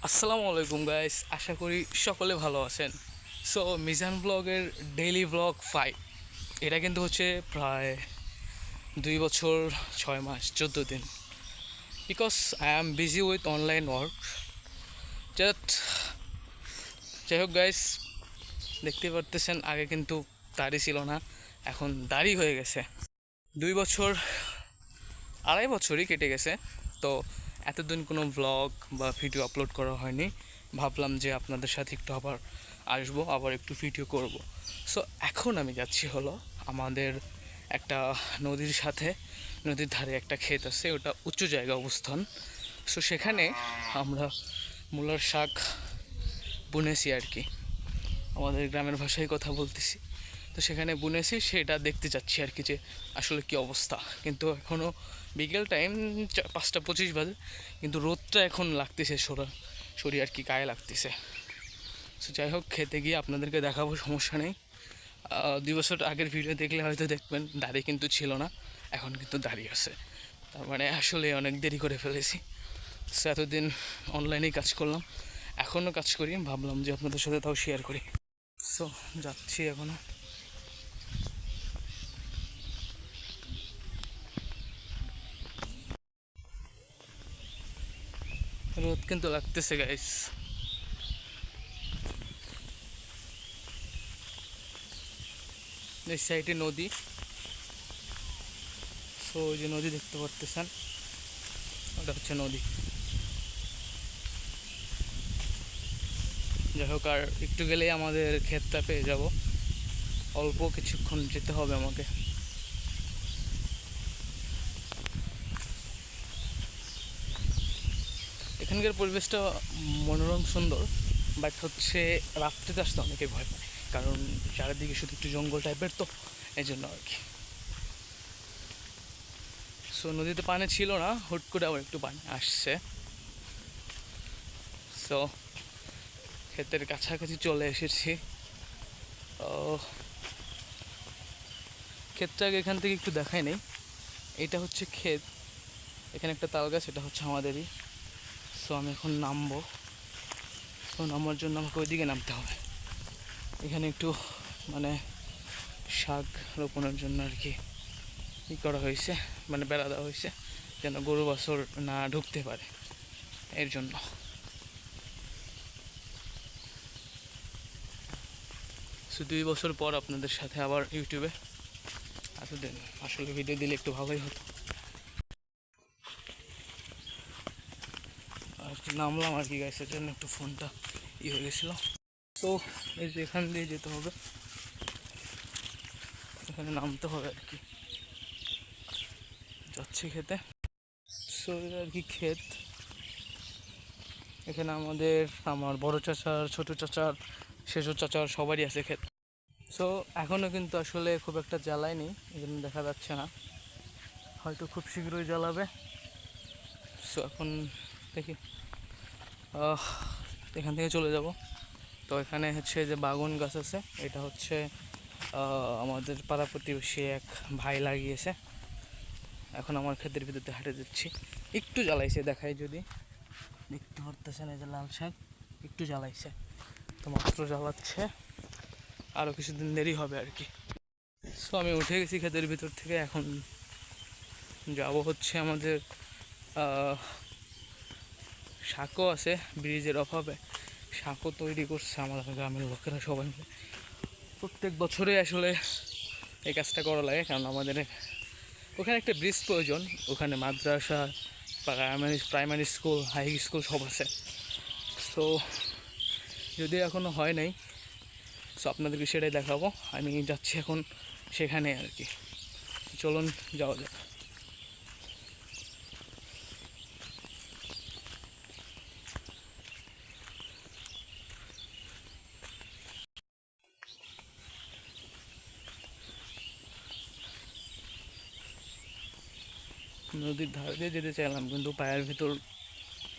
আসসালামু আলাইকুম গাইস, আশা করি সকলে ভালো আছেন। সো মিজান ব্লগের ডেইলি ব্লগ 5 এটা কিন্তু হচ্ছে প্রায় 2 বছর 6 মাস 14 দিন, because I am busy with online work. Just যাই হোক গাইস, দেখতে পারতেছেন আগে কিন্তু দাড়ি ছিল না, এখন দাড়ি হয়ে গেছে। 2 বছর 2.5 বছরই কেটে গেছে। তো এতদিন কোনো ব্লগ বা ভিডিও আপলোড করা হয়নি। ভাবলাম যে আপনাদের সাথে একটু আবার আসবো, আবার একটু ভিডিও করব। সো এখন আমি যাচ্ছি হলো আমাদের একটা নদীর সাথে, নদীর ধারে একটা ক্ষেত আছে, ওটা উঁচু জায়গা অবস্থান। সো সেখানে আমরা মূলার শাক বুনেছি আর কি, আমাদের গ্রামের ভাষায় কথা বলতেছি। তো সেখানে বুনেছি, সেটা দেখতে যাচ্ছি আর কি যে আসলে কি অবস্থা। কিন্তু এখনও বিকেল টাইম, 5টা 25 বাজে, কিন্তু রোদটা এখন লাগতেছে সরি আর কি, গায়ে লাগতেছে। সো যাই হোক, খেতে গিয়ে আপনাদেরকে দেখাবো, সমস্যা নেই। 2 বছর আগের ভিডিও দেখলে হয়তো দেখবেন দাড়ি কিন্তু ছিল না, এখন কিন্তু দাড়ি আছে। তার মানে আসলে অনেক দেরি করে ফেলেছি। সো এতদিন অনলাইনেই কাজ করলাম, এখনও কাজ করি, ভাবলাম যে আপনাদের সাথে তাও শেয়ার করি। সো যাচ্ছি এখনও। রোদ কিন্তু লাগতেছে গাইস। এই সাইডে নদী। সো ওই যে নদী দেখতে পারতেছেন, ওটা হচ্ছে নদী। যাই হোক, আর একটু গেলেই আমাদের ক্ষেতটা পেয়ে যাব, অল্প কিছুক্ষণ যেতে হবে আমাকে। এখানকার পরিবেশটা মনোরম সুন্দর, বাট হচ্ছে রাত্রিতে আসতে অনেকে ভয় পায়, কারণ চারিদিকে শুধু একটু জঙ্গল টাইপের, তো এই জন্য আর কি। সো নদীতে পানি ছিল না, হুট করে আবার একটু পানি আসছে। সো ক্ষেতের কাছাকাছি চলে এসেছি। ক্ষেতটাকে এখান থেকে একটু দেখাই নেই। এটা হচ্ছে ক্ষেত, এখানে একটা তাল গাছ, এটা হচ্ছে আমাদেরই। সো আমি এখন নামবো। তো নামার জন্য আমাকে ওইদিকে নামতে হবে। এখানে একটু মানে শাক রোপণের জন্য আর কি করা হয়েছে, মানে বেড়া দেওয়া হয়েছে, যেন গরু বাছর না ঢুকতে পারে, এর জন্য। সো 2 বছর পর আপনাদের সাথে আবার ইউটিউবে। এতদিন আসলে ভিডিও দিলে একটু ভালোই হতো। আর একটু নামলাম আর কি গাইসের জন্য, একটু ফোনটা হয়ে গেছিলো। তো এই যে এখান দিয়ে যেতে হবে, এখানে নামতে হবে আর কি। যাচ্ছি খেতে। সো আর কি ক্ষেত, এখানে আমার বড় চাচার, ছোট চাচার, শেষর চাচার সবারই আছে ক্ষেত। সো এখনও কিন্তু আসলে খুব একটা জ্বালায়নি, এই জন্য দেখা যাচ্ছে না, হয়তো খুব শীঘ্রই জ্বালাবে। সো এখন দেখি, এখান থেকে চলে যাব। তো এখানে হচ্ছে যে বাগুন গাছ আছে, এটা হচ্ছে আমাদের পাড়া প্রতিবেশী এক ভাই লাগিয়েছে। এখন আমার ক্ষেতের ভিতরে হাঁটে যাচ্ছি, একটু জ্বালাইছে, দেখাই যদি দেখতে পারতেছেন, এই যে লাল শাক একটু জ্বালাইছে, তো মাত্র জ্বালাচ্ছে, আরও কিছুদিন দেরি হবে আর কি। সো আমি উঠে গেছি ক্ষেতের ভিতর থেকে, এখন যাব হচ্ছে আমাদের শাকও আছে, ব্রিজের অভাবে শাকও তৈরি করছে আমাদের গ্রামের লোকেরা সবাই মিলে। প্রত্যেক বছরে আসলে এই কাজটা করা লাগে, কারণ আমাদের ওখানে একটা ব্রিজ প্রয়োজন, ওখানে মাদ্রাসা, প্রাইমারি স্কুল, হাই স্কুল সব আছে। সো যদি এখনও হয় নাই, সো আপনাদেরকে সেটাই দেখাবো। আমি যাচ্ছি এখন সেখানে আর কি, চলুন যাওয়া যাক। নদীর ধার দিয়ে যেতে চাইলাম, কিন্তু পায়ের ভিতর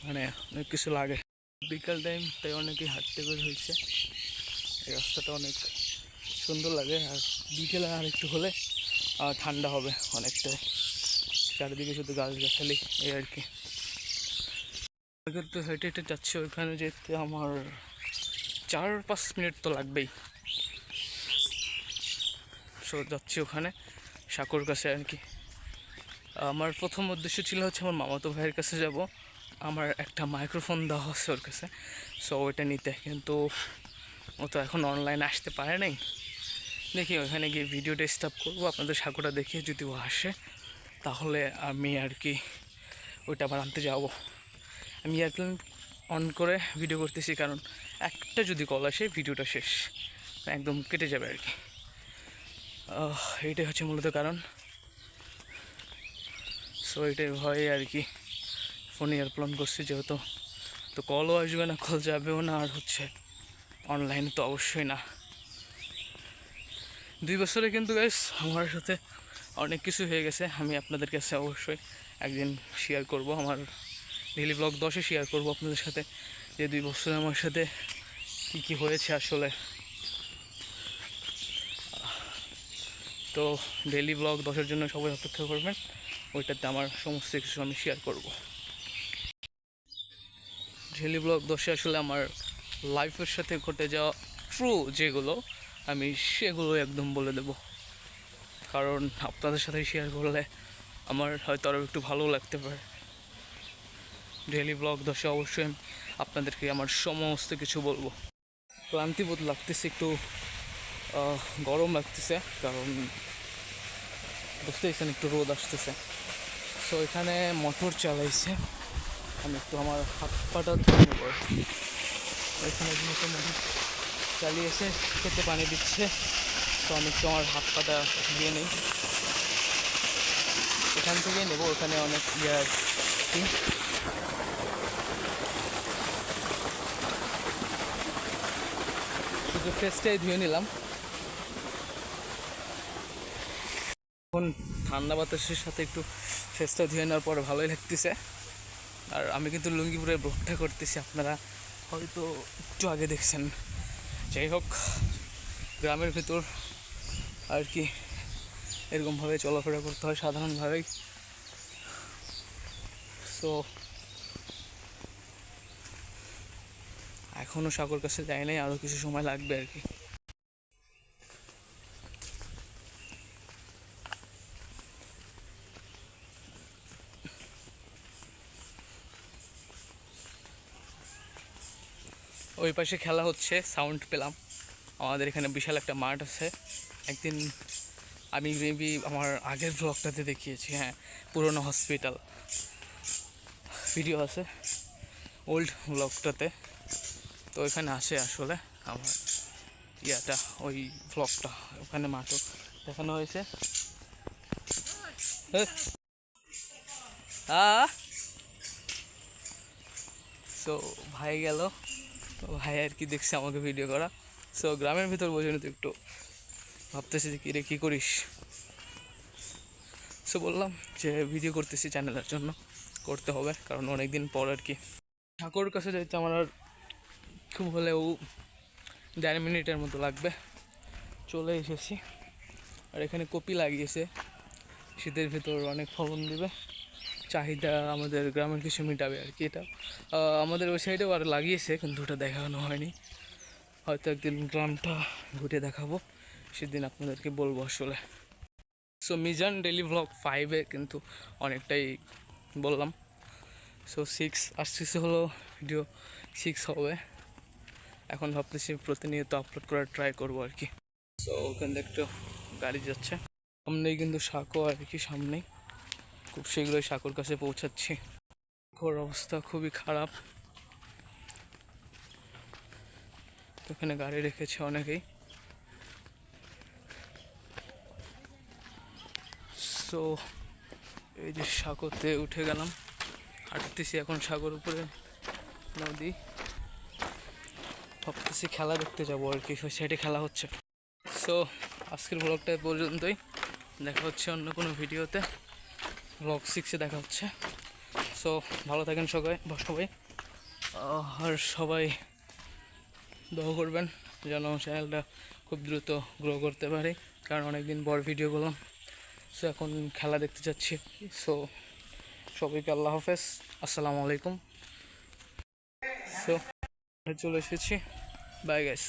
মানে অনেক কিছু লাগে। বিকাল টাইম, তাই অনেকেই হাঁটতে বের হয়েছে। এই রাস্তাটা অনেক সুন্দর লাগে, আর বিকেলে আর একটু হলে ঠান্ডা হবে অনেকটাই। চারিদিকে শুধু গাছগাছালি, এই আর কি। কিন্তু হেঁটে হেঁটে যাচ্ছি, ওইখানে যেতে আমার 4-5 মিনিট তো লাগবেই। সো যাচ্ছি ওখানে সাঁকোর কাছে আর কি। আমার প্রথম উদ্দেশ্য ছিল হচ্ছে আমার মামাতো ভাইয়ের কাছে যাব, আমার একটা মাইক্রোফোন দেওয়া হচ্ছে ওর কাছে, সো ওইটা নিতে। কিন্তু ও তো এখন অনলাইনে আসতে পারে নাই। দেখি ওখানে গিয়ে ভিডিওটা স্টপ করবো, আপনাদের সাঁকোটা দেখিয়ে যদি ও আসে তাহলে আমি আর কি ওইটা আবার আনতে যাবো। আমি এয়ারপ্লেন অন করে ভিডিও করতেছি, কারণ একটা যদি কল আসে ভিডিওটা শেষ, একদম কেটে যাবে আর কি। এইটাই হচ্ছে মূলত কারণ। সো এটাই ভয়ে আর কি ফোনে এয়ারপ্লেন করছি, যেহেতু তো কলও আসবে না, কল যাবেও না, আর হচ্ছে অনলাইনে তো অবশ্যই না। 2 বছরে কিন্তু গাইস আমার সাথে অনেক কিছু হয়ে গেছে, আমি আপনাদের কাছে অবশ্যই একদিন শেয়ার করব, আমার ডেইলি ব্লগ 10-এ শেয়ার করব আপনাদের সাথে যে 2 বছরে আমার সাথে কী কী হয়েছে আসলে। তো ডেইলি ব্লগ 10-এর জন্য সবাই অপেক্ষা করবেন, ওইটাতে আমার সমস্ত কিছু আমি শেয়ার করব। ডেইলি ব্লগ 10-এ আসলে আমার লাইফের সাথে ঘটে যাওয়া ট্রু যেগুলো আমি সেগুলো একদম বলে দেব, কারণ আপনাদের সাথে শেয়ার করলে আমার হয়তো আরও একটু ভালো লাগতে পারে। ডেইলি ব্লগ 10-এ অবশ্যই আমি আপনাদেরকে আমার সমস্ত কিছু বলবো। ক্লান্তিবোধ লাগতেছে, একটু গরম লাগতেছে, কারণ বুঝতে পারছেন একটু রোদ আসতেছে। সো এখানে মোটর চালাইছে, আমি একটু আমার হাত পাটা ধুয়ে নেব। এখানে যেহেতু মোটর চালিয়েছে, খেতে পানি দিচ্ছে, তো আমি একটু আমার হাত পাটা ধুয়ে নিই। এখান থেকেই নেবো, ওখানে অনেক ইয়ার কি শুধু ফেসটাই ধুয়ে নিলাম। এখন ঠান্ডা বাতাসের সাথে একটু ফেসটা ধুয়ে নেওয়ার পরে ভালোই লাগতেছে। আর আমি কিন্তু লুঙ্গিপুরে ব্লগটা করতেছি, আপনারা হয়তো একটু আগে দেখছেন। যাই হোক, গ্রামের ভেতর আর কি এরকমভাবে চলাফেরা করতে হয় সাধারণভাবেই। সো এখনও সাগর কাছে যাই নাই, আরও কিছু সময় লাগবে আর কি। ওই পাশে খেলা হচ্ছে, সাউন্ড পেলাম। আমাদের এখানে বিশাল একটা মাঠ আছে। একদিন আমি মেবি আমার আগের ব্লগটাতে দেখিয়েছি, হ্যাঁ, পুরোনো হসপিটাল ভিডিও আছে ওল্ড ব্লগটাতে। তো ওইখানে আসে আসলে আমার ইয়াটা, ওই ব্লগটা, ওখানে মাঠও দেখানো হয়েছে। সো ভাই গেল, তো ভাই আর কি দেখছে আমাকে ভিডিও করা। সো গ্রামের ভিতর বোঝেনি তো, একটু ভাবতেছি যে কী রে কী করিস। সো বললাম যে ভিডিও করতেছি চ্যানেলের জন্য, করতে হবে, কারণ অনেক দিন পর আর কি। ঠাকুর কাছে যাইতে আমার আর খুব হলেও 1.5 মিনিটের মতো লাগবে। চলে এসেছি, আর এখানে কপি লাগিয়েছে, শীতের ভিতর অনেক ফলন দেবে, চাহিদা আমাদের গ্রামের কিছু মেটাবে আর কি। এটা আমাদের ওই সাইডেও আর লাগিয়েছে, কিন্তু ওটা দেখানো হয়নি। হয়তো একদিন গ্রামটা ঘুরে দেখাবো, সেদিন আপনাদেরকে বলবো আসলে। সো মিজান ডেইলি ব্লগ 5-এ কিন্তু অনেকটাই বললাম। সো 6 আসতেছে, হলো ভিডিও 6 হবে। এখন ভাবতেছি প্রতিনিয়ত আপলোড করার ট্রাই করবো আর কি। সো ওখান থেকে একটু গাড়ি যাচ্ছে, সামনেই কিন্তু সাঁকো আর কি, সামনেই। খুব শীঘ্রই সাঁকোর কাছে পৌঁছাচ্ছি। ঘোর অবস্থা খুবই খারাপ, এখানে গাড়ি রেখেছে অনেকেই। সো এই যে সাঁকোতে উঠে গেলাম, হাঁটতেছি এখন সাগর উপরে, নদী। ভাবতেছি খেলা দেখতে যাবো আর কি, ওই সাইডে খেলা হচ্ছে। সো আজকের ব্লগটা পর্যন্তই, দেখা হচ্ছে অন্য কোনো ভিডিওতে। ব্লগ 6-এ দেখা হচ্ছে। সো ভালো থাকেন সবাই সবাই, আর সবাই দোয়া করবেন যেন চ্যানেলটা খুব দ্রুত গ্রো করতে পারে, কারণ অনেকদিন পর ভিডিও করলাম। সো এখন খেলা দেখতে যাচ্ছি। সো সবাইকে আল্লাহ হাফেজ, আসসালামু আলাইকুম। সো চলে এসেছি, বাই গাইস।